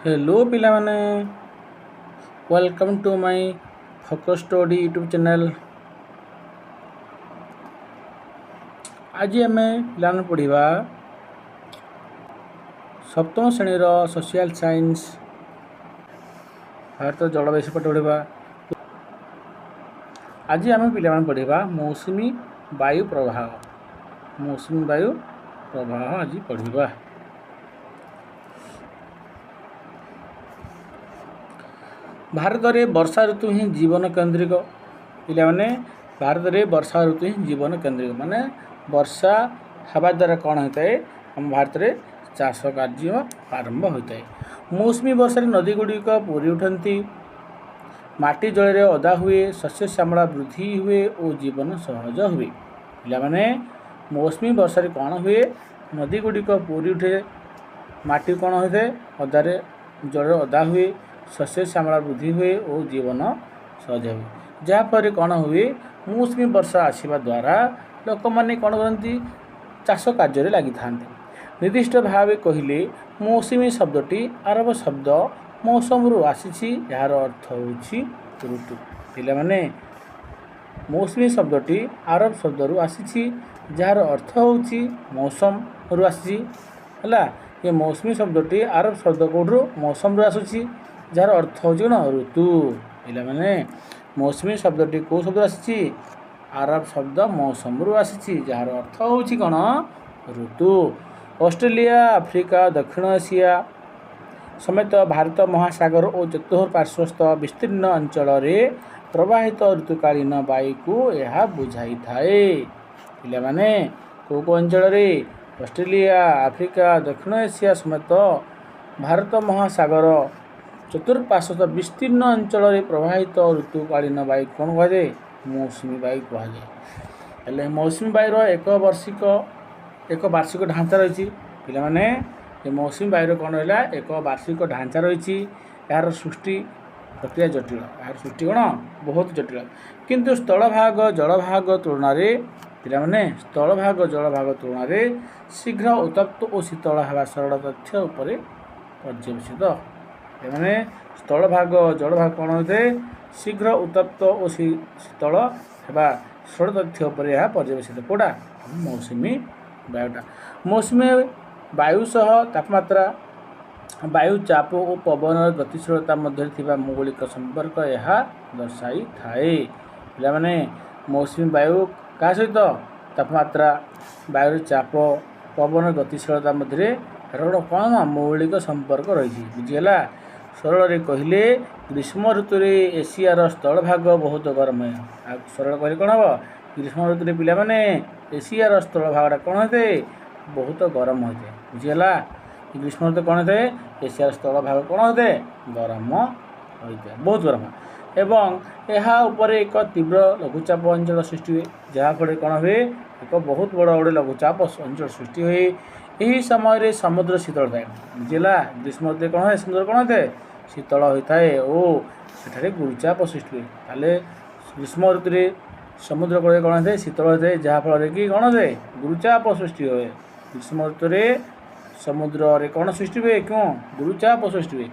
Hello पिला माने welcome to my focus study YouTube channel. आज आम पिला पढ़ा सप्तम श्रेणी सोशल साइंस भारत जलवायु पाठ पढ़ा। आज आम पिला पढ़ा मौसुमी वायु प्रवाह। मौसुमी वायु प्रवाह आज पढ़ा। भारत में वर्षा ऋतु ही जीवन केन्द्रिक। पिला माने भारत में वर्षा ऋतु ही जीवन केन्द्रिक माने वर्षा हवा द्वारा कौन होता है हम भारत में चाष कार्य आरंभ होता है। मौसुमी वर्षा नदी गुड़िक पूरी उठती, माटी जल अदा हुए, शस्य श्यामला वृद्धि हुए और जीवन सहज हुए। पिला माने मौसुमी वर्षा कौन हुए नदी गुड़िक पूरी उठे, माटी कौन होता है अदारे जल अदा हुए, शस्य श्यामला वृद्धि हुए और जीवन सहज हुए। जहाँफल कौन हुए मौसुमी वर्षा आसवा द्वारा लोक मैंने कौन करती चाष कार्य लगी था। निर्दिष्ट भाव कहले मौसुमी शब्दटी आरब शब्द मौसम रु आसी, यार अर्थ होछि ऋतु। पिला माने मौसुमी शब्दटी आरब शब्द रु आसी, जार अर्थ होछि मौसम रु आसी है। ये मौसुमी शब्दटी आरब शब्द कौटू मौसम रु आसुछि, जार अर्थ हो ऋतु। पिला माने मौसुमी शब्दटी कौ शब्द आसी आरब शब्द मौसम रु आसी, जार अर्थ होछि कौन ऋतु। ऑस्ट्रेलिया, आफ्रिका, दक्षिण एशिया समेत भारत महासागर और चतुर्पार्श्वस्थ विस्तीर्ण अंचल प्रवाहित ऋतुकालीन वायु को यह बुझाई थाए। पिला माने को अंचल ऑस्ट्रेलिया, आफ्रिका, दक्षिण एशिया समेत भारत महासागर चतुर्पार्श्वस्थ विस्तीर्ण अंचल प्रवाहित ऋतुकालीन वायु कौन कहुए मौसुमी वायु कहुए। मौसुमी वायुर एक वार्षिक ढांचा रही। पिला माने ये मौसुमी वायुर कौन रहा एक वार्षिक ढांचा रही। यार सृष्टि प्रक्रिया जटिल, यार सृष्टि कौन बहुत जटिल, किंतु स्थलभाग जलभाग तुलन पिला माने स्थलभाग जलभाग तुलन शीघ्र उत्तप्त और शीतल हवा सरल तथ्य उपर पर्यवेसित। माने स्थलभाग जलभाग कौन होते शीघ्र उत्तप्त और शीतल है सरल तथ्य उपर यह पर्यवेसित कौटा मौसुमी वायुटा। मौसुमी वायु सह तापमात्रा, वायु चाप और पवन गतिशीलता मध्य मौलिक संपर्क यह दर्शाई थाए। पिला माने मौसुमी वायु क्या सहित तापमात्रा, वायु चाप, पवन गतिशीलता मध्य कौन मौलिक संपर्क रही। बुझीगला। सरल कहले ग्रीष्म ऋतु एशियार स्थलभाग बहुत गरम है। सरल कहले कौन हम ग्रीष्म ऋतु पिला माने एशियार स्थलभागटा कौन होते बहुत गरम होते। बुझीगला। ग्रीष्म ऋतु कौन होते एशियार स्थलभाग कौन होते गरम होते बहुत गरम एवं यह उपर एक तीव्र लघुचाप अंचल सृष्टि हुए, जहाँफल कौन हुए एक बहुत बड़ गोटे लघुचाप अंचल सृष्टि हुए। यही समय समुद्र शीतल थाए। बुझीगला। ग्रीष्म ऋतु कौन है समुद्र कौन होता है शीतल होता है और सेठारे गुरुचाप सृष्टि हुए। ताले ग्रीष्म ऋतु समुद्र कूल कौन होता है शीतल होता है, जहाँफल कि कौन होता है गुरुचाप सृष्टि हुए। ग्रीष्म ऋतु समुद्र कौन सृष्टि हुए क्यों गुरुचाप सृष्टि हुए।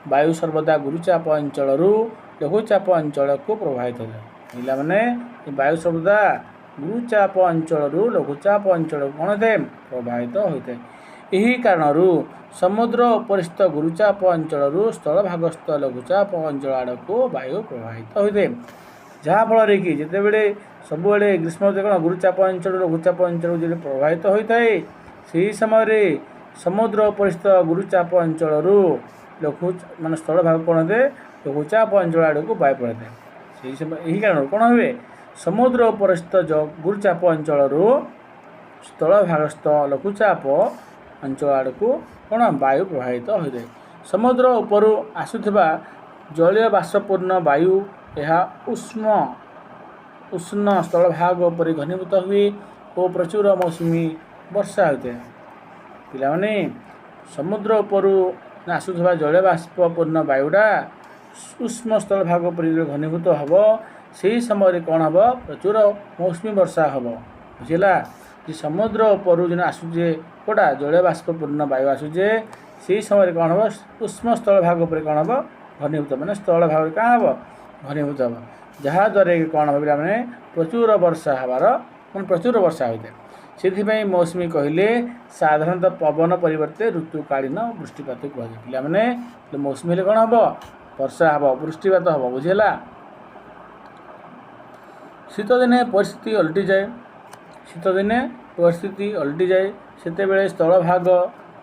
वायु सर्वदा गुरुचाप अंचल लघुचाप अंचल को प्रभावित होता है। पिला माने वायु सर्वदा गुरुचाप अंचल लघुचाप अंचल कौन होता है प्रभावित होता है। यही कारण समुद्र उपरिस्थ गुरुचाप अंचल स्थलभागस्थ लघुचाप अंचल आड़ को वायु प्रभावित होता है, जहाँफल कि जितेबले सब ग्रीष्म ऋतु कौन गुरुचाप अंचल लघुचाप अंचल जो प्रभावित होता है से समय समुद्र उपरिस्थ गुरुचाप अंचल लघु मान स्थलभाग कौन होते लघुचाप अंचल आड़ को वायु प्रभावित है। से यही कारण कौन हुए समुद्र उपरिस्थ गुरुचाप अंचल स्थलभागस्थ लघुचाप अंचल आड़ को कौन वायु प्रभावित होता है। समुद्र उपर आसुवा जलीय बाष्पूर्ण वायु यह उष्ण स्थलभाग पर घनीभूत हुए और प्रचुर मौसुमी वर्षा होता है। पिला माने समुद्र उपर आसुवा जलीय बाष्पूर्ण वायुटा उष्ण स्थलभाग पर घनीभूत हम से समय कौन हम प्रचुर मौसुमी वर्षा हम। बुझेगा। समुद्र उपर जो आसूचे कौटा जलीय बाष्पूर्ण वायु आसूचे से समय कौन हम उष्म स्थल भाग पर कौन हम घनीभूत मैंने स्थल भाग क्या हम घनीभूत हम जहाँद्वारा कि कौन हम मैंने प्रचुर वर्षा हबार मैं प्रचुर वर्षा होता है से मौसुमी कहले साधारणतः पवन परिवर्ते ऋतुकालीन वृष्टिपात कहुए मैंने मौसुमी कौन हम वर्षा हम वृष्टिपात हम बुझेगा शीत दिने परिस्थिति ओल्टी जाए शीत दिने परिस्थिति ओल्टी जाए से स्थल भाग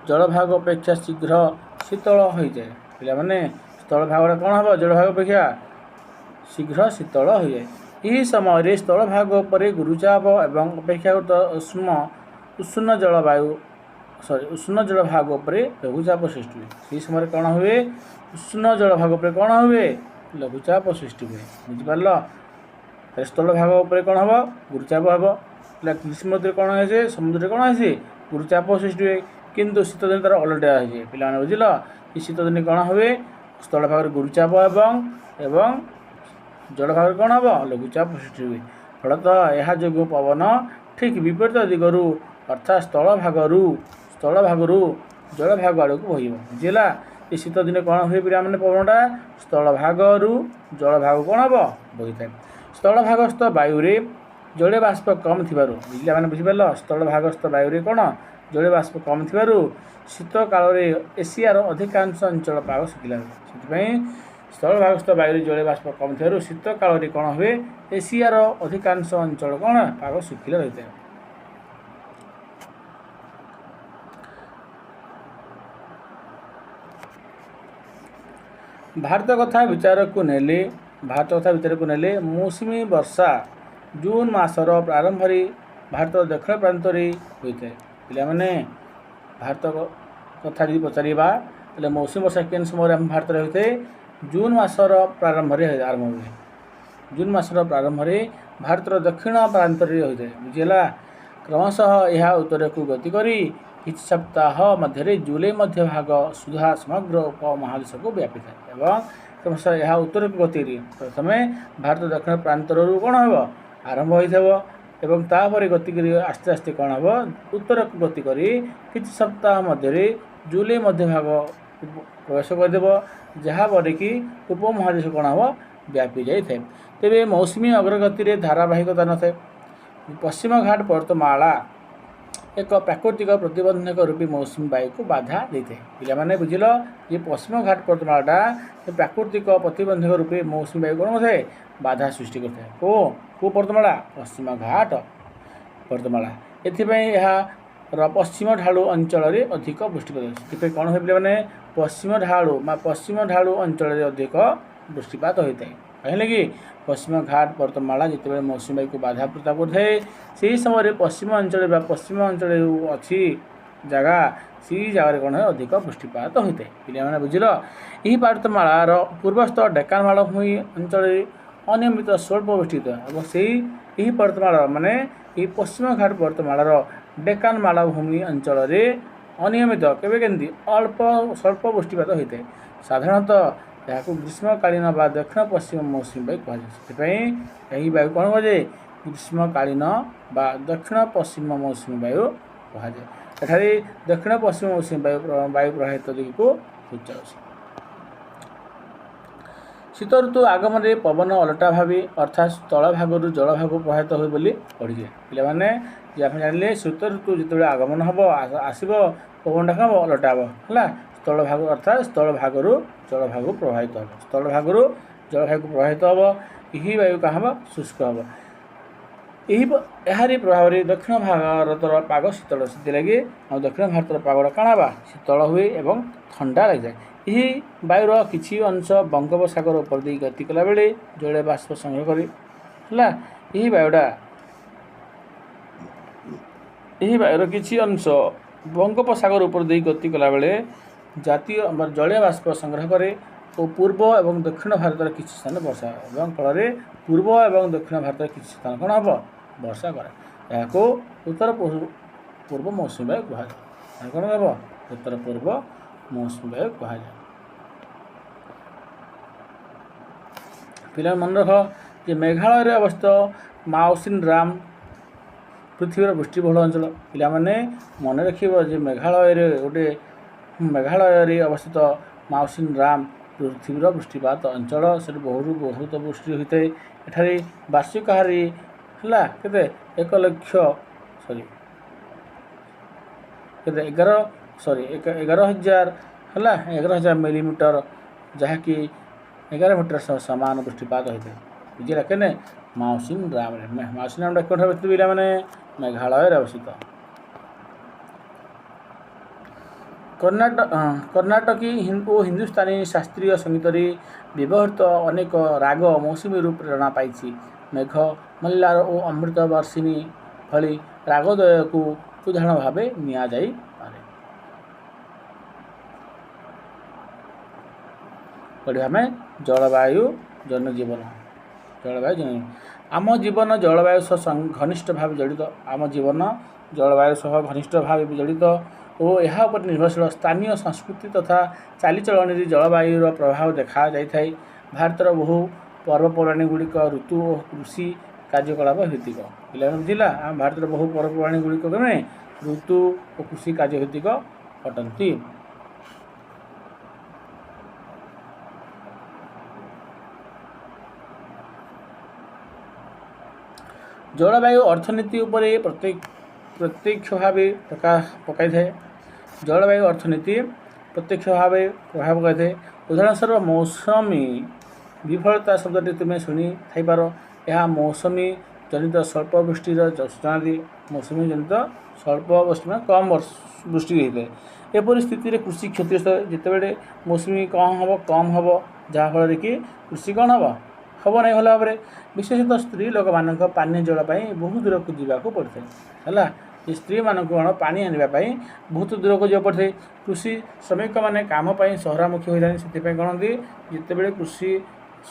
जल भाग अपेक्षा शीघ्र शीतल हो जाए पे स्थल भागटा कौन हम जल भाग अपेक्षा शीघ्र शीतल हो जाए यही समय स्थल भाग पर गुरुचाप एवं अपेक्षाकृत उष्ण जलवायु उष्ण जल भाग पर लघुचाप सृष्टि हुए यही समय कौन हुए उष्ण जल भाग पर कौन हुए लघुचाप सृष्टि हुए बुझिपार स्थल भाग पर कौन हम गुरुचाप हम ग्रीष्म ऋतु कौन है समुद्र कौन है गुरुचाप सृष्टि हुए किंतु शीत दिन तार अलटा है पे बुझल कि शीत दिन कौन हुए स्थल भाग गुरुचाप एवं जल भाग कौन हम लघुचाप सृष्टि हुए फलतः यह जो पवन ठीक विपरीत दिगरू अर्थात स्थल भाग जल भाग आड़ को बहब बुझेगा ये शीत दिन कौन हुए पिला मैंने पवनटा स्थल भाग जल भाग कौन हम बही था स्थल भागस्थ वायुरे जलीय बाष्प कम थी बुझे मैंने बुझिपार स्थल भागस्थ वायुरे कौन जलीय बाष्प कम थी शीत काल एशियार अधिकांश अंचल पाग शुखिला से स्थल भागस्थ वायु जलीय बाष्प कम थी शीत काल कौन हुए एशियार अधिकांश अंचल कौन पाग शुखिला रही है भारत कथा विचार को नेले मौसुमी वर्षा जून मासर प्रारंभ भारत दक्षिण प्रांत होता है पे भारत कथा जी पचारा मौसुमी वर्षा केन समय भारत होते जून मासर प्रारंभ आरंभ हुए जून मासर प्रारंभ भारत दक्षिण प्रांत होता है बुझेगा क्रमशः यह उत्तर को गति करी किछि सप्ताह मध्य जुलाई मध्य भाग सुधा समग्र उपमहादेश को व्यापी था एवं क्रमशः यह उत्तर को गति प्रथम भारत दक्षिण प्रांत कौन हम आरंभ होता तापर गति कर आस्ते आस्ते कौन हम उत्तर को गति करी किछि सप्ताह मध्य जुलाई मध्य भाग प्रवेश करदेव जहाँपर कि उपमहादेश कौन हम व्यापी जाए तेरे मौसुमी अग्रगति धारावाहिकता न थे पश्चिम घाट पर्वतमाला एक प्राकृतिक प्रतिबंधक रूपी मौसुमी वायु को बाधा देते पिला माने बुझिल ये पश्चिम घाट पर्वतमालाटा प्राकृतिक प्रतिबंधक रूपी मौसुमी वायु कौन थे बाधा सृष्टि करता है को पर्वतमाला पश्चिम घाट पर्वतमाला एथि पश्चिम ढालू अंचल अधिक वृष्टिपात से कौन हुए पे पश्चिम ढालू अंचल अधिक वृष्टिपात होता है कहले कि पश्चिम घाट पर्वतमाला जिते मौसुमी वायु को बाधा प्रदान करता है से समय पश्चिम अंचल अच्छी जगह से जगह कौन है अधिक वृष्टिपात होता है पे बुझिल यही पर्वतमालार पूर्वस्थ डेकान मालभूमि अंचल अनियमित स्वल्प वृष्टित और से यही पर्वतमाला माने ये पश्चिम घाट पर्वतमालार डेकान मालभूमि अंचल अनियमित केवे केमती अल्प स्वल्प वृष्टिपात होता है साधारणतः यहाँ ग्रीष्मकालीन बा दक्षिण पश्चिम मौसुमी वायु कहुए यही वायु कौन कहुए ग्रीष्मकालीन बा दक्षिण पश्चिम मौसुमी वायु कहुए एठारे दक्षिण पश्चिम मौसुमी वायु प्रवाहित दिग को सूचाऊ शीत ऋतु आगमन पवन अलटा भाव अर्थात स्थल भाग जल भाग प्रवाहित हुए बोली पढ़िए पे जानिले शीत ऋतु जो आगमन हम आसब पवनटा कम अलटा है स्थल भाग अर्थात स्थल भाग जल भाग प्रवाहित हम स्थल भाग जल भाग प्रवाहित हम यही वायु क्या हम शुष्क हम यही प्रभाव दक्षिण भारतर पाग शीतल से लगे दक्षिण भारतर पागटा काण बा शीतल हुए और ठंडा लग जाए यही वायुर किसी अंश बंगोपसागर उपर दे गति कला बेले जलीय बाष्प संग्रह करे यही वायुटा यही वायुर किसी अंश बंगोपसागर उपर दे गति कला बेले जातीय जलीय बाष्प संग्रह करे और पूर्व और दक्षिण भारत किसी स्थान वर्षा और फल पूर्व और दक्षिण भारत किसी स्थान कौन हम वर्षा करे यहाँ उत्तर पूर्व मौसुमी वायु कहुए कौन हम उत्तर पूर्व मौसुमी वायु कहुए पिला मन रख जे मेघालय अवस्थित माउसिन राम पृथ्वीर वृष्टिबहुल अंचल पिला मन रख मेघालय गोटे मेघालय अवस्थित माउसिन राम पृथ्वीर वृष्टिपात अंचल से बहुत वृष्टि होता है। एठारे वार्षिक हारी है के 11,000 है 11,000 मिलीमीटर जहाँकि 11 मीटर सह सामान वृष्टिपात होता है बुझे के माउसिन राम कौन अवस्थित पिला मैंने मेघालय अवस्थित। कर्नाटकी और हिंदुस्तानी शास्त्रीय संगीत व्यवहृत अनेक राग मौसुमी रूप प्रेरणा पाई। मेघ मल्लार और अमृत वर्षिणी भली रागद्वय को उदाहरण भाव नि पढ़ा आम जलवायु जनजीवन। आम जीवन जलवायु सह घनिष्ठ भाव जड़ित। आम जीवन जलवायु सह घनिष्ठ भाव जड़ित और यह पर निर्भरशील स्थानीय संस्कृति तथा चालीचलन जलवायुर प्रभाव देखा जाए। भारतर बहु पर्वपर्वाणी गुड़िक ऋतु और कृषि कार्यकलाप भित्तिक पिला बुझा आम भारतर बहु पर्वपर्वाणी गुड़िक ऋतु और कृषि कार्य भित्तिक अटंती। जलवायु अर्थनीति उपरे प्रत्यक्ष भाव प्रकाश पकाई थाए। जलवायु अर्थनीति प्रत्यक्ष भाव प्रभाव पकाई। उदाहरण स्वरूप मौसमी विफलता शब्द तुम्हें शुणी थाईपार। यह मौसमी जनित स्वल्प वृष्टि सूचना दिए। मौसमी जनित स्वल्प वृष्टि में कम वृष्टि होता है। एपरी स्थिति में कृषि क्षतिग्रस्त जितेबाला मौसमी कम हम जहाँफल कि कृषि कौन हम हम ना भल भाव में। विशेषतः स्त्री लोक मान पानी जलपाई बहुत दूर को जावाक पड़ता है है। स्त्री मान कौन पानी आने बहुत दूर को जा पड़ता है। कृषि श्रमिक मैंने कम सहरामुखी होता है से कौन जितेबाला कृषि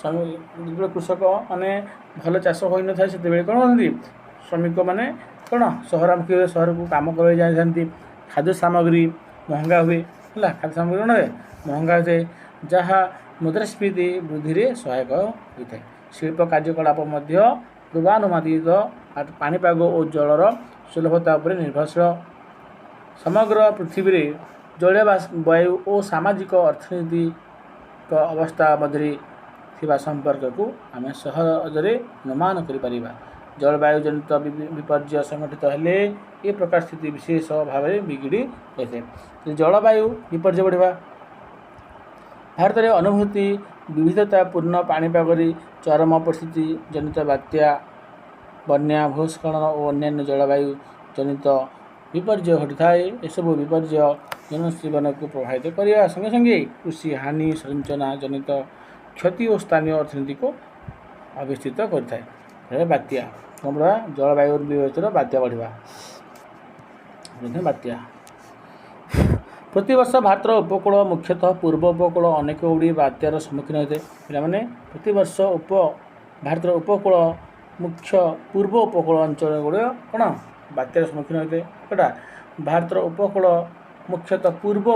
कृषक मैंने भल चाष हो न था से कौन श्रमिक मैंने कौन सहरामुखी सहर को कम कर जाती। खाद्य सामग्री महंगा हुए है। खाद्य सामग्री कौन हुए महंगा होता है जहाँ मुद्रास्फीति वृद्धि में सहायक होता है। शिल्प कार्यकलाप पूर्वानुमानित पानीपाग और जलर सुलभता पर निर्भरशील। समग्र पृथ्वी में जलवायु और सामाजिक अर्थनैतिक अवस्था मध्य संपर्क को आम सहजरे अनुमान कर। जलवायु जनित विपर्य संगठित हेले ये प्रकार स्थिति विशेष भाव में बिगिड़ी जाए। जलवायु विपर्य बढ़ा भारत में अनुभूति विविधतापूर्ण पानीपाग चरम परिस्थिति जनित बात्या बन्या भूस्खलन और अन्य जलवायु जनित विपर्य घटी है। यू विपर्य जनजीवन को प्रभावित करने संगे संगे कृषि हानि संरचना जनित क्षति और स्थानीय अर्थनीति को अवस्थित करता। बात्या हमारा जलवायु विविधतार बात्या बढ़ा बात्या प्रतिवर्ष भारतर उपकूल मुख्यतः पूर्व उपकूल अनेक गुड़ी बात्यार सम्मुखीन होते हैं। पे प्रतिवर्ष भारतर उपकूल मुख्य पूर्व उपकूल अंचल गुड़ कौन बात्यार सम्मुखीन होते हैं। भारतर उपकूल मुख्यतः पूर्व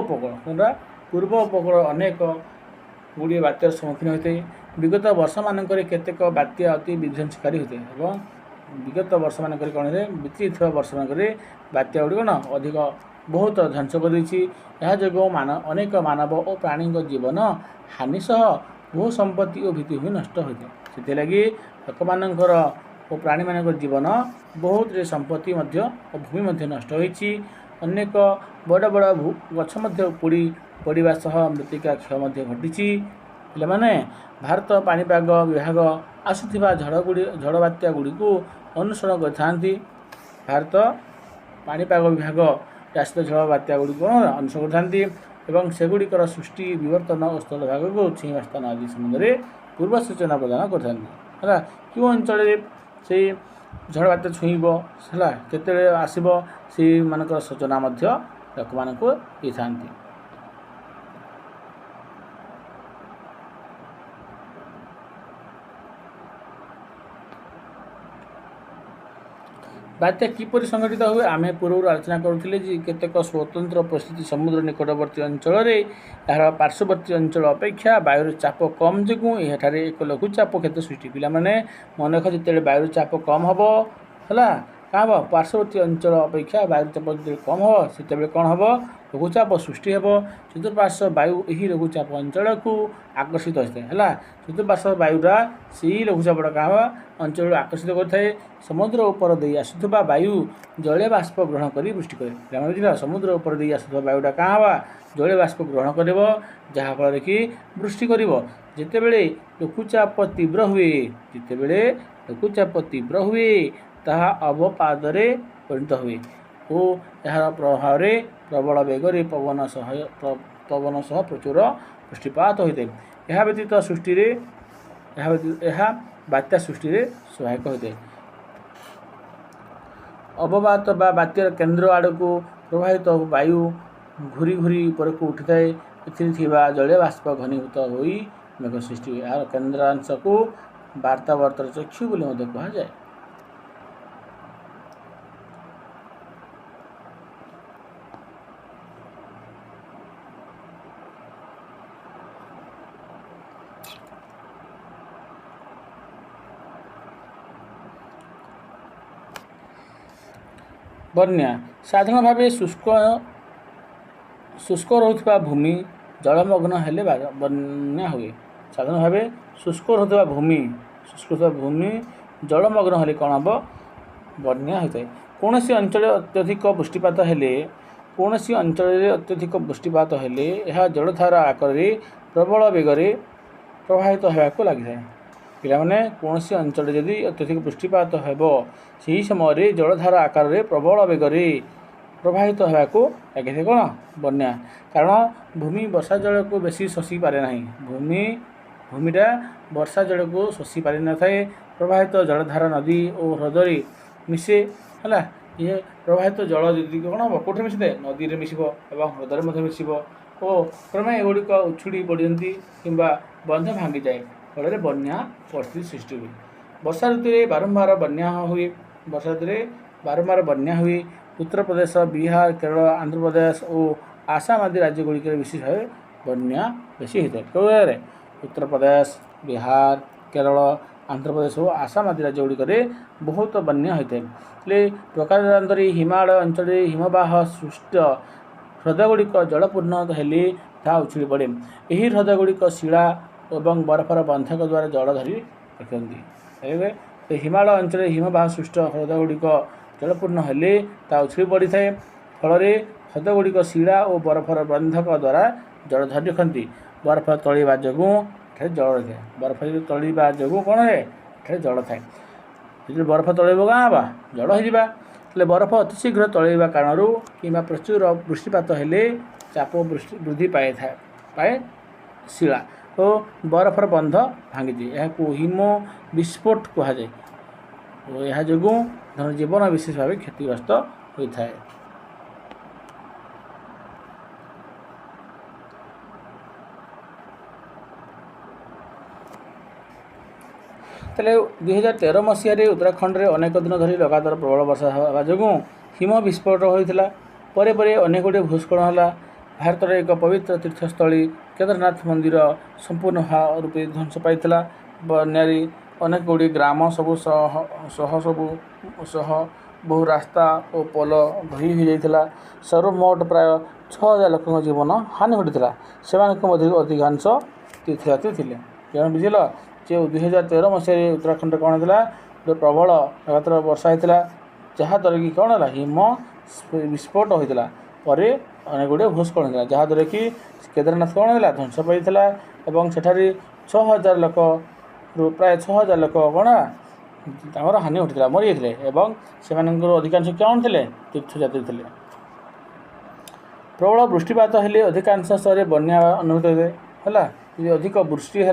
उपकूल अनेक गुड़ी बात्यार सम्मुखीन होते हैं। विगत वर्ष मानक केतेक बात्या अति विध्वंसकारी होते हैं। विगत वर्ष मानक कौन बीती वर्ष मानक बात्या गुड़ी कौन अधिक बहुत ध्वंस कर अनेक मानव और प्राणी जीवन हानि सह बहु संपत्ति और भित्तिभूमि नष्ट होते से लगी लोक मानकर और प्राणी मान जीवन बहुत संपत्ति और भूमि नष्ट होती। अनेक बड़ बड़ गछ उपुड़ी पड़ा सह मृत्तिका क्षय घटी। पे भारत पानीपाग विभाग आसुवा झड़ बात्या गुड़ी को अनुसरण कर। भारत पानीपाग विभाग आसुवा झड़ बात्या गुड़ी को अनुसरण कर सेगुड़िकर सृष्टि विवर्तन और स्थल भाग को छुईवा स्थान आदि संबंध में पूर्व सूचना प्रदान करता। क्यों अंचल से झड़ बात्या छुईब है केते आसब से मानक सूचना लोक मान को देता। बात्या किपर संगठित हुए आम पूर्व आलोचना करुले केतेक स्वतंत्र परिस्थिति समुद्र निकटवर्ती अंचल यार पार्श्ववर्ती अंचल अपेक्षा वायुर चाप कम जो एक लघुचाप क्षेत्र सृष्टि। पे मन रख जिते वायुर चाप कम हम है क्या हम पार्श्ववर्ती अंचल अपेक्षा वायुचाप जो कम हम से कौन हम लघुचाप सृष्टि हे चतुर्पार्श्व वायु यही लघुचाप अंचल को आकर्षित होता है चतुर्पार्श्व वायुरा से लघुचापटा क्या हम अंचल आकर्षित करता समुद्र उपर दे आसुवा वायु जलीय बाष्प ग्रहण कर वृष्टि करे समुद्र उपर दे आसुवा वायुटा क्या हम जलीय बाष्प ग्रहण कर जहाँफल कि वृष्टि कर जितेबले लघुचाप तीव्र हुए जितेबले लघुचाप तीव्र हुए ताहा अवपादरे परिणत हुए और यार प्रभाव प्रबल बेगर पवन सह प्रचुर वृष्टिपात होता है। यह व्यतीत सृष्टि बात्या सृष्टि सहायक होता है। अवपात बा बात्यार केन्द्र आड़ को प्रवाहित वायु घूरी घूरी ऊपर को उठी थाए जलीय बाष्प घनीभूत हो मेघ सृष्टि हुए। यार केन्द्रांश को वार्तावर्तर चक्षु बोली कहुए। बन्या साधारण भाव शुष्क रोकता भूमि जलमग्न हेले बन्या हुए। साधारण भाव शुष्क रोकता भूमि जलमग्न हेले कौन हम बन्या होता है। कौन सी अंचल अत्यधिक वृष्टिपात हेले यह जलधारा आकार प्रबल बेगर प्रवाहित होगा लगी पिलाने कौन सी अंचल जदि अत्यधिक वृष्टिपात हो से समय जलधारा आकार प्रबल बेगर प्रवाहित होगा लगे कौन बन्या। कारण भूमि वर्षा जल को बेसी शोषी पारे ना भूमिटा वर्षा जल को शोषी पारि न थाए प्रवाहित जलधारा नदी और ह्रदरे मिसे है ये प्रवाहित जल जी कौन हम कौटे मिसी थाए नदी में मिसब और ह्रदरे मिसब और क्रमे एगुड़िक उछुड़ी पड़ती कि बंध भांगी जाए फल बन्या परिस्थिति सृष्टि हुए। वर्षा ऋतु में बारंबार बन्या हुए उत्तर प्रदेश बिहार केरल आंध्र प्रदेश और आसाम आदि राज्यगुड़िक विशेष भाव बन्या बेसी होता है। कौन उत्तर प्रदेश बिहार केरल आंध्र प्रदेश और आसाम आदि राज्यगुड़िक बहुत बन्या होता है। प्रकारांतरे हिमालय अंचल हिमवाह सृष्ट ह्रदगुड़िक जलपूर्ण हेले ताहा उछुड़ी पड़े। यही ह्रदगुड़िक शिला और बरफर बंधक द्वारा जल धरी रखती। हिमालय अंचल हिमवाह सृष्ट ह्रदगुड़िक जलपूर्ण हेले ताहा उछुड़ी पड़ी थाए फल ह्रदगुड़िक शिला और बरफर बंधक द्वारा जल धरी रखती। बरफ तलिवा जो जल रही बरफ तलिवा जो कौन है जल थाए जो बरफ तलब क्या हाँ जल हो बरफ अतिशीघ्र तलिवा कारण कि प्रचुर वृष्टिपात हेले चाप वृद्धि पाए शिला तो बरफर बंध भांगी यह हिम विस्फोट कहुए और यह जो जनजीवन विशेष भाव क्षतिग्रस्त होता है। तेल 2013 मसीह उत्तराखंड में अनेक दिन धरी लगातार प्रबल वर्षा होगा जो हिम विस्फोट होता परे अनेक गुड़े भूस्खलन है। भारत एक पवित्र तीर्थस्थली केदारनाथ मंदिर संपूर्ण रूपे ध्वंस पाइला बन्यारी अनेक गुड़ी ग्राम सबू सह बहु रास्ता और पोल धोई हो जाता सर्वमोट प्राय 6000 लोक जीवन हानि घटी से अधिकांश तीर्थयात्री थे। तेणु बुझल जे 2013 मसीह उत्तराखंड कौन होता प्रबल लगातार वर्षा होता जहाँद्वारा कि कौन है हिम विस्फोट होता अनेक गुड़े भूस्खलन होता जहाँद्वारा कि केदारनाथ कौन है ध्वंस पाइला और सेठारे 6000 लोक प्राय 6000 लोक कौन हानि घटी मरी जाते से अधिकांश कौन थे तीर्थयात्री थे। प्रबल वृष्टिपात हेले अधिकांश शहर बन्या अनुभूत होते है यदि अधिक वृष्टि है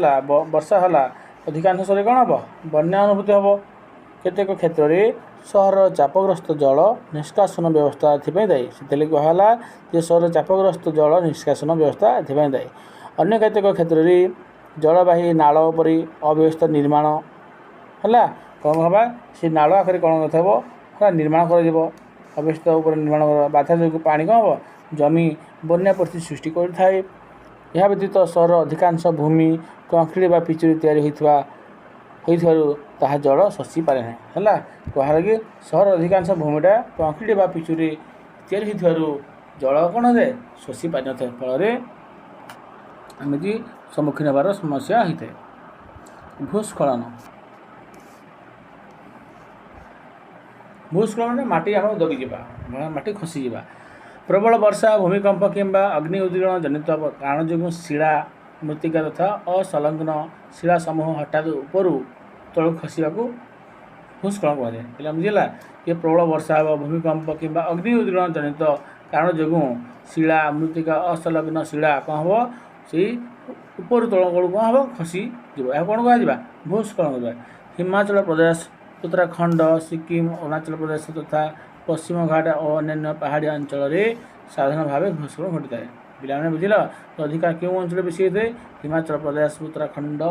वर्षा है अधिकांश शहर कौन हम बन्या अनुभूति हम केतेक क्षेत्र में सहर चापग्रस्त जल निष्कासन व्यवस्था एपाई दायी से कहला जे सहर चापग्रस्त जल निष्कासन व्यवस्था एपाई दायी। अन्य केतेक क्षेत्र में जलवाही नाल परी अव्यवस्था निर्माण है कौन हवा से नाल आखिर कौन है निर्माण कर अव्यवस्था निर्माण बाधा जो पानी कौन हम जमी बन्या परिस्थिति सृष्टि करें। यह व्यतीत सहर अधिकांश भूमि कंक्रीट बा पिचुरी तैयारी ହୋଇଥିବାରୁ ତାହା ଜଳ ଶୋଷି ପାରେ ନାହିଁ। ହେଲା, କୁହାଗଲା କି ସହର ଅଧିକାଂଶ ଭୂମିଟା କଂକ୍ରିଟ ବା ପିଚୁରେ ତିଆରି ହୋଇଥିବାରୁ ଜଳ କ'ଣ ହୋଇଥାଏ, ଶୋଷି ପାରିନଥାଏ। ଫଳରେ ଏମିତି ସମ୍ମୁଖୀନ ହେବାର ସମସ୍ୟା ହୋଇଥାଏ। ଭୂସ୍ଖଳନ। ଭୂସ୍ଖଳନରେ ମାଟି ଆମର ଦବିଯିବା, ମାଟି ଖସିଯିବା। ପ୍ରବଳ ବର୍ଷା, ଭୂମିକମ୍ପ କିମ୍ବା ଅଗ୍ନି ଉଦ୍ଗୀରଣ ଜନିତ କାରଣ ଯୋଗୁଁ ଶିଳା, ମୃତ୍ତିକା ତଥା ଅସଂଲଗ୍ନ ଶିଳା ସମୂହ ହଠାତ୍ ଉପରୁ ତଳକୁ ଖସିବାକୁ ଭୂସ୍ଖଳନ କୁହାଯାଏ। ହେଲେ ବୁଝିଲା, ଯେ ପ୍ରବଳ ବର୍ଷା ହେବ, ଭୂମିକମ୍ପ କିମ୍ବା ଅଗ୍ନି ଉଦ୍ଗୀରଣ ଜନିତ କାରଣ ଯୋଗୁଁ ଶିଳା, ମୃତ୍ତିକା, ଅସଂଲଗ୍ନ ଶିଳା କ'ଣ ହେବ, ସେଇ ଉପରୁ ତଳକୁ କ'ଣ ହେବ, ଖସିଯିବ। ଏହା କ'ଣ କୁହାଯିବା, ଭୂସ୍ଖଳନ କୁହାଯିବ। ହିମାଚଳ ପ୍ରଦେଶ, ଉତ୍ତରାଖଣ୍ଡ, ସିକିମ, ଅରୁଣାଚଳ ପ୍ରଦେଶ ତଥା ପଶ୍ଚିମ ଘାଟ ଓ ଅନ୍ୟାନ୍ୟ ପାହାଡ଼ିଆ ଅଞ୍ଚଳରେ ସାଧାରଣ ଭାବେ ଭୂସ୍ଖଳନ ଘଟିଥାଏ। ପିଲାମାନେ ବୁଝିଲ, ଅଧିକା କେଉଁ ଅଞ୍ଚଳରେ ବେଶୀ ହୋଇଥାଏ, ହିମାଚଳ ପ୍ରଦେଶ, ଉତ୍ତରାଖଣ୍ଡ,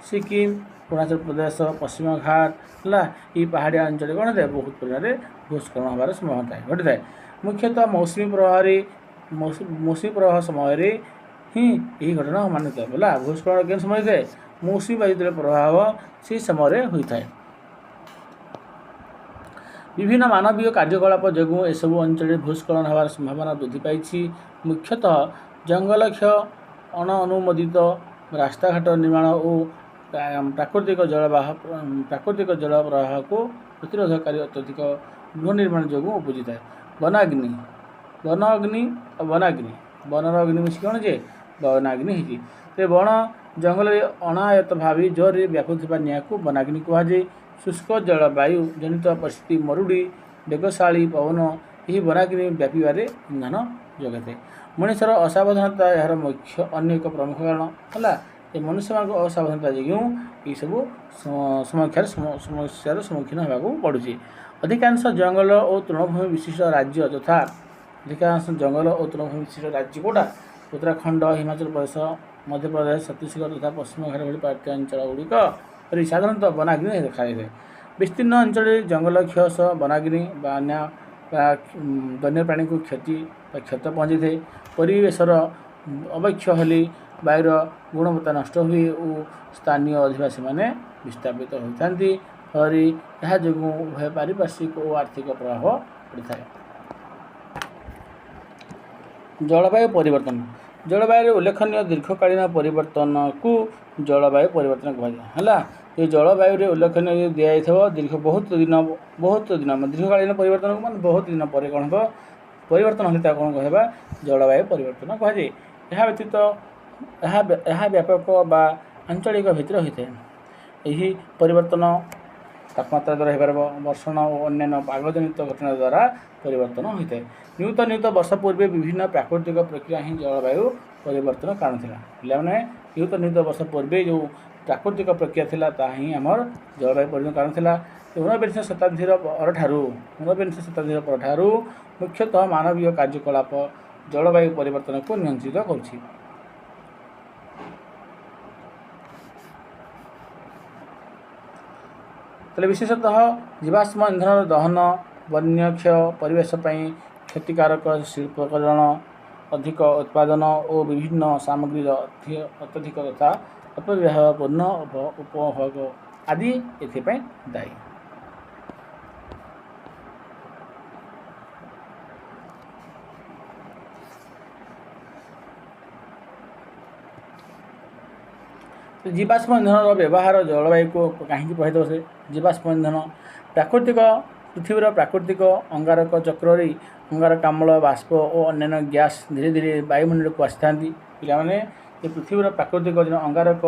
ସିକିମ, ଅରୁଣାଚଳ ପ୍ରଦେଶ, ପଶ୍ଚିମ ଘାଟ, ହେଲା, ଏହି ପାହାଡ଼ିଆ ଅଞ୍ଚଳରେ କ'ଣ ହୋଇଥାଏ, ବହୁତ ପରିମାଣରେ ଭୂସ୍ଖଳନ ହେବାର ସମ୍ଭାବନା ଘଟିଥାଏ। ମୁଖ୍ୟତଃ ମୌସୁମୀ ପ୍ରବାହ ସମୟରେ ହିଁ ଏହି ଘଟଣା ମାନିଥାଏ। ହେଲା, ଭୂସ୍ଖଳନ କେଉଁ ସମୟ ହୋଇଥାଏ, ମୌସୁମୀ ବାୟୁ ଯେତେବେଳେ ପ୍ରବାହ ହେବ ସେହି ସମୟରେ ହୋଇଥାଏ। ବିଭିନ୍ନ ମାନବୀୟ କାର୍ଯ୍ୟକଳାପ ଯୋଗୁଁ ଏସବୁ ଅଞ୍ଚଳରେ ଭୂସ୍ଖଳନ ହେବାର ସମ୍ଭାବନା ବୃଦ୍ଧି ପାଇଛି। ମୁଖ୍ୟତଃ ଜଙ୍ଗଲ କ୍ଷୟ, ଅଣଅନୁମୋଦିତ ରାସ୍ତାଘାଟ ନିର୍ମାଣ ଓ ପ୍ରାକୃତିକ ଜଳ ପ୍ରବାହକୁ ପ୍ରତିରୋଧକାରୀ ଅତ୍ୟଧିକ ଗୃହ ନିର୍ମାଣ ଯୋଗୁଁ ଉପୁଜିଥାଏ। ବନାଗ୍ନି। ବନର ଅଗ୍ନି ମିଶି କ'ଣ ଯେ ବନାଗ୍ନି ହେଇଛି। ତେବେ ବଣ ଜଙ୍ଗଲରେ ଅଣାୟତ୍ତ ଭାବେ ଜୋରରେ ବ୍ୟାପୁଥିବା ନିଆଁକୁ ବନାଗ୍ନି କୁହାଯାଏ। ଶୁଷ୍କ ଜଳବାୟୁ ଜନିତ ପରିସ୍ଥିତି, ମରୁଡ଼ି, ବେଗଶାଳୀ ପବନ ଏହି ବନାଗ୍ନି ବ୍ୟାପିବାରେ ଇନ୍ଧନ ଯୋଗାଇଥାଏ। ମଣିଷର ଅସାବଧାନତା ଏହାର ଅନ୍ୟ ଏକ ପ୍ରମୁଖ କାରଣ। ହେଲା, ଏ ମନୁଷ୍ୟମାନଙ୍କ ଅସାବଧାନତା ଯୋଗୁଁ ଏହିସବୁ ସମସ୍ୟାର ସମ୍ମୁଖୀନ ହେବାକୁ ପଡ଼ୁଛି। ଅଧିକାଂଶ ଜଙ୍ଗଲ ଓ ତୃଣଭୂମି ବିଶିଷ୍ଟ ରାଜ୍ୟ ତଥା କେଉଁଟା, ଉତ୍ତରାଖଣ୍ଡ, ହିମାଚଳ ପ୍ରଦେଶ, ମଧ୍ୟପ୍ରଦେଶ, ଛତିଶଗଡ଼ ତଥା ପଶ୍ଚିମ ଘାଟ ଭଳି ପାହାଡ଼ିଆ ଅଞ୍ଚଳଗୁଡ଼ିକରେ ସାଧାରଣତଃ ବନାଗ୍ନି ଦେଖାଯାଇଥାଏ। ବିସ୍ତୀର୍ଣ୍ଣ ଅଞ୍ଚଳରେ ଜଙ୍ଗଲ କ୍ଷୟ ସହ ବନାଗ୍ନି ବନ୍ୟପ୍ରାଣୀଙ୍କୁ କ୍ଷତ ପହଞ୍ଚିଥାଏ। ପରିବେଶର ଅବକ୍ଷୟ ହେଲେ ବାୟୁର ଗୁଣବତ୍ତା ନଷ୍ଟ ହୁଏ ଓ ସ୍ଥାନୀୟ ଅଧିବାସୀମାନେ ବିସ୍ଥାପିତ ହୋଇଥାନ୍ତି। ଫଳରେ ଏହା ଯୋଗୁଁ ଉଭୟ ପାରିପାର୍ଶ୍ୱିକ ଓ ଆର୍ଥିକ ପ୍ରଭାବ ପଡ଼ିଥାଏ। ଜଳବାୟୁ ପରିବର୍ତ୍ତନ। ଜଳବାୟୁରେ ଉଲ୍ଲେଖନୀୟ ଦୀର୍ଘକାଳୀନ ପରିବର୍ତ୍ତନକୁ ଜଳବାୟୁ ପରିବର୍ତ୍ତନ କୁହାଯାଏ। ହେଲା, ଏ ଜଳବାୟୁରେ ଉଲ୍ଲେଖନୀୟ ଦିଆଯାଇଥିବ ବହୁତ ଦିନ ଦୀର୍ଘକାଳୀନ ପରିବର୍ତ୍ତନକୁ ମାନେ ବହୁତ ଦିନ ପରେ କ'ଣ ହେବ, ପରିବର୍ତ୍ତନ ହେଲେ ତାକୁ କ'ଣ କହିବା, ଜଳବାୟୁ ପରିବର୍ତ୍ତନ କୁହାଯାଏ। ଏହା ବ୍ୟତୀତ ଏହା ବ୍ୟାପକ ବା ଆଞ୍ଚଳିକ ଭିତ୍ତିରେ ହୋଇଥାଏ। ଏହି ପରିବର୍ତ୍ତନ ତାପମାତ୍ରା ଦ୍ୱାରା ହୋଇପାରିବ, ବର୍ଷଣ ଓ ଅନ୍ୟାନ୍ୟ ପାଗଜନିତ ଘଟଣା ଦ୍ୱାରା ପରିବର୍ତ୍ତନ ହୋଇଥାଏ। ନିୟୁତ ବର୍ଷ ପୂର୍ବେ ବିଭିନ୍ନ ପ୍ରାକୃତିକ ପ୍ରକ୍ରିୟା ହିଁ ଜଳବାୟୁ ପରିବର୍ତ୍ତନ କାରଣ ଥିଲା। ପିଲାମାନେ, ନିୟୁତ ବର୍ଷ ପୂର୍ବେ ଯେଉଁ ପ୍ରାକୃତିକ ପ୍ରକ୍ରିୟା ଥିଲା ତାହା ହିଁ ଆମର ଜଳବାୟୁ ପରିବର୍ତ୍ତନ କାରଣ ଥିଲା। ଊନବିଂଶ ଶତାବ୍ଦୀର ପରଠାରୁ ମୁଖ୍ୟତଃ ମାନବୀୟ କାର୍ଯ୍ୟକଳାପ ଜଳବାୟୁ ପରିବର୍ତ୍ତନକୁ ନିୟନ୍ତ୍ରିତ କରୁଛି। ତାହେଲେ ବିଶେଷତଃ ଜୀବାଶ୍ମ ଇନ୍ଧନର ଦହନ, ବନ୍ୟକ୍ଷୟ, ପରିବେଶ ପାଇଁ କ୍ଷତିକାରକ ଶିଳ୍ପକରଣ, ଅଧିକ ଉତ୍ପାଦନ ଓ ବିଭିନ୍ନ ସାମଗ୍ରୀର ଅତ୍ୟଧିକ ତଥା ଅପବ୍ୟବହାରପୂର୍ଣ୍ଣ ଉପଭୋଗ ଆଦି ଏଥିପାଇଁ ଦାୟୀ। ଜୀବାଶ୍ମ ଇନ୍ଧନର ବ୍ୟବହାର ଜଳବାୟୁକୁ କାହିଁକି ପ୍ରଭାବିତ କରେ? ଜୀବାଶ୍ମ ଇନ୍ଧନ ପୃଥିବୀର ପ୍ରାକୃତିକ ଅଙ୍ଗାରକ ଚକ୍ରରେ ଅଙ୍ଗାରକାମ୍ଳ ବାଷ୍ପ ଓ ଅନ୍ୟାନ୍ୟ ଗ୍ୟାସ୍ ଧୀରେ ଧୀରେ ବାୟୁମଣ୍ଡଳକୁ ଆସିଥାନ୍ତି। ପିଲାମାନେ, ଏ ପୃଥିବୀର ପ୍ରାକୃତିକ ଅଙ୍ଗାରକ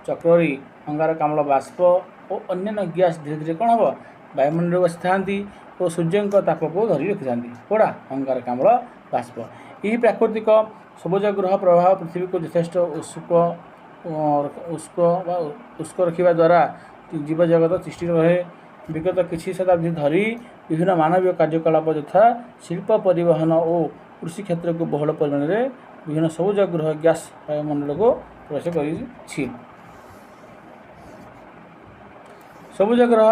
ଚକ୍ରରେ ଅଙ୍ଗାରକାମ୍ଳ ବାଷ୍ପ ଓ ଅନ୍ୟାନ୍ୟ ଗ୍ୟାସ୍ ଧୀରେ ଧୀରେ କ'ଣ ହେବ, ବାୟୁମଣ୍ଡଳକୁ ଆସିଥାନ୍ତି ଓ ସୂର୍ଯ୍ୟଙ୍କ ତାପକୁ ଧରି ରଖିଥାନ୍ତି। କେଉଁଟା, ଅଙ୍ଗାରକାମ୍ଳ ବାଷ୍ପ। ଏହି ପ୍ରାକୃତିକ ସବୁଜ ଗୃହ ପ୍ରଭାବ ପୃଥିବୀକୁ ଯଥେଷ୍ଟ ଉଷ୍କ ରଖିବା ଦ୍ୱାରା ଜୀବଜଗତ ତିଷ୍ଠି ରହେ। ବିଗତ କିଛି ଶତାବ୍ଦୀ ଧରି ବିଭିନ୍ନ ମାନବୀୟ କାର୍ଯ୍ୟକଳାପ ଯଥା ଶିଳ୍ପ, ପରିବହନ ଓ କୃଷି କ୍ଷେତ୍ରକୁ ବହୁଳ ପରିମାଣରେ ବିଭିନ୍ନ ସବୁଜ ଗୃହ ଗ୍ୟାସ୍ ବାୟୁମଣ୍ଡଳକୁ ପ୍ରବେଶ କରିଛି। ସବୁଜ ଗ୍ରହ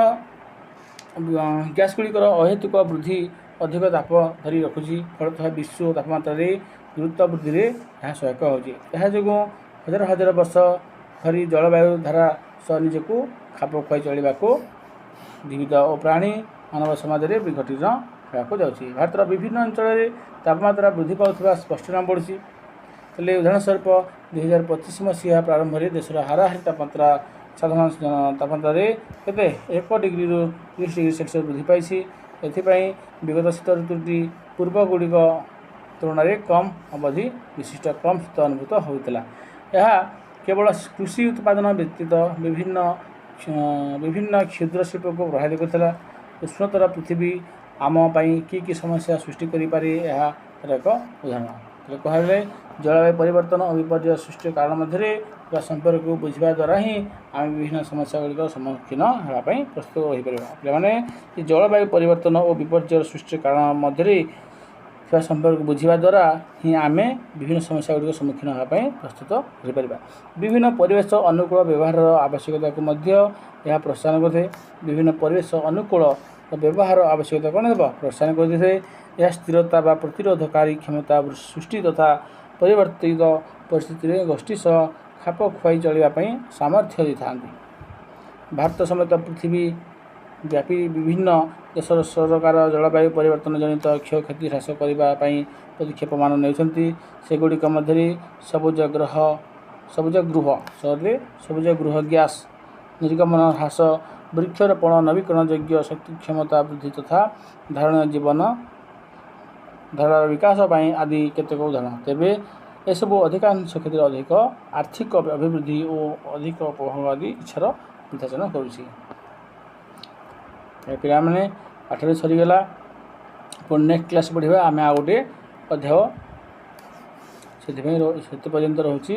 ଗ୍ୟାସ୍ଗୁଡ଼ିକର ଅହେତୁକ ବୃଦ୍ଧି ଅଧିକ ତାପ ଧରି ରଖୁଛି। ଫଳତଃ ବିଶ୍ୱ ତାପମାତ୍ରାରେ ଦ୍ରୁତ ବୃଦ୍ଧିରେ ଏହା ସହାୟକ ହେଉଛି। ଏହା ଯୋଗୁଁ ହଜାର ବର୍ଷ ଧରି ଜଳବାୟୁ ଧାରା ସହ ନିଜକୁ ଖାପ ଖୁଆଇ ଚଳିବାକୁ ଜୀବିତ ଓ ପ୍ରାଣୀ ମାନବ ସମାଜରେ ବିଘଟିତ ହେବାକୁ ଯାଉଛି। ଭାରତର ବିଭିନ୍ନ ଅଞ୍ଚଳରେ ତାପମାତ୍ରା ବୃଦ୍ଧି ପାଉଥିବା ସ୍ପଷ୍ଟ ଜଣାପଡ଼ୁଛି। ହେଲେ ଉଦାହରଣ ସ୍ୱରୂପ 2025 ମସିହା ପ୍ରାରମ୍ଭରେ ଦେଶର ହାରାହାରି ତାପମାତ୍ରା ସାଧାରଣ ତାପମାତ୍ରାରେ କେତେ 1 ଡିଗ୍ରୀରୁ 30 ଡିଗ୍ରୀ ସେଲସିୟସ୍ ବୃଦ୍ଧି ପାଇଛି। ଏଥିପାଇଁ ବିଗତ ଶୀତ ଋତୁଟି ପୂର୍ବଗୁଡ଼ିକ ତୁଳନାରେ କମ୍ ଅବଧି ବିଶିଷ୍ଟ କମ୍ ଶୀତ ଅନୁଭୂତ ହୋଇଥିଲା। ଏହା କେବଳ କୃଷି ଉତ୍ପାଦନ ବ୍ୟତୀତ ବିଭିନ୍ନ କ୍ଷୁଦ୍ର ଶିଳ୍ପକୁ ପ୍ରଭାବିତ କରିଥିଲା। ଉଷ୍ଣତର ପୃଥିବୀ ଆମ ପାଇଁ କି ସମସ୍ୟା ସୃଷ୍ଟି କରିପାରେ ଏହାର ଏକ ଉଦାହରଣ। କୁହାଯାଏ ଜଳବାୟୁ ପରିବର୍ତ୍ତନ ଓ ବିପର୍ଯ୍ୟୟ ସୃଷ୍ଟି କାରଣ ମଧ୍ୟରେ ଥିବା ସମ୍ପର୍କକୁ ବୁଝିବା ଦ୍ୱାରା ହିଁ ଆମେ ବିଭିନ୍ନ ସମସ୍ୟାଗୁଡ଼ିକର ସମ୍ମୁଖୀନ ହେବା ପାଇଁ ପ୍ରସ୍ତୁତ ହୋଇପାରିବା। ପିଲାମାନେ ଏ ଜଳବାୟୁ ପରିବର୍ତ୍ତନ ଓ ବିପର୍ଯ୍ୟୟ ସୃଷ୍ଟି କାରଣ ମଧ୍ୟରେ ଥିବା ସମ୍ପର୍କକୁ ବୁଝିବା ଦ୍ୱାରା ହିଁ ଆମେ ବିଭିନ୍ନ ସମସ୍ୟାଗୁଡ଼ିକର ସମ୍ମୁଖୀନ ହେବା ପାଇଁ ପ୍ରସ୍ତୁତ ହୋଇପାରିବା। ବିଭିନ୍ନ ପରିବେଶ ଅନୁକୂଳ ବ୍ୟବହାରର ଆବଶ୍ୟକତାକୁ ମଧ୍ୟ ଏହା ପ୍ରୋତ୍ସାହନ କରିଥାଏ। ବିଭିନ୍ନ ପରିବେଶ ଅନୁକୂଳ ବ୍ୟବହାର ଆବଶ୍ୟକତା କ'ଣ ହେବ ପ୍ରୋତ୍ସାହନ କରିଥାଏ। ଏହା ସ୍ଥିରତା ବା ପ୍ରତିରୋଧକାରୀ କ୍ଷମତା ସୃଷ୍ଟି ତଥା ପରିବର୍ତ୍ତିତ ପରିସ୍ଥିତିରେ ଗୋଷ୍ଠୀ ସହ ଖାପ ଖୁଆଇ ଚଳିବା ପାଇଁ ସାମର୍ଥ୍ୟ ଦେଇଥାନ୍ତି। ଭାରତ ସମେତ ପୃଥିବୀ ବ୍ୟାପୀ ବିଭିନ୍ନ ଦେଶର ସରକାର ଜଳବାୟୁ ପରିବର୍ତ୍ତନ ଜନିତ କ୍ଷୟକ୍ଷତି ହ୍ରାସ କରିବା ପାଇଁ ପଦକ୍ଷେପମାନ ନେଉଛନ୍ତି। ସେଗୁଡ଼ିକ ମଧ୍ୟରେ ସବୁଜ ଗୃହ ଗ୍ୟାସ୍ ନିର୍ଗମନ ହ୍ରାସ, ବୃକ୍ଷରୋପଣ, ନବୀକରଣଯୋଗ୍ୟ ଶକ୍ତି କ୍ଷମତା ବୃଦ୍ଧି ତଥା ଧାରଣାର ବିକାଶ ପାଇଁ ଆଦି କେତେକ ଉଦାହରଣ। ତେବେ ଏସବୁ ଅଧିକାଂଶ କ୍ଷେତ୍ରରେ ଅଧିକ ଆର୍ଥିକ ଅଭିବୃଦ୍ଧି ଓ ଅଧିକ ଉପଭୋଗ ଆଦି ଇଚ୍ଛାର ବିଧାଚନ କରୁଛି। ପିଲାମାନେ ପାଠରେ ସରିଗଲା। ପୁଣି ନେକ୍ସଟ କ୍ଲାସ୍ ପଢ଼ିବା ଆମେ ଆଉ ଗୋଟେ ଅଧ୍ୟାୟ। ସେଥିପାଇଁ ସେତେ ପର୍ଯ୍ୟନ୍ତ ରହୁଛି।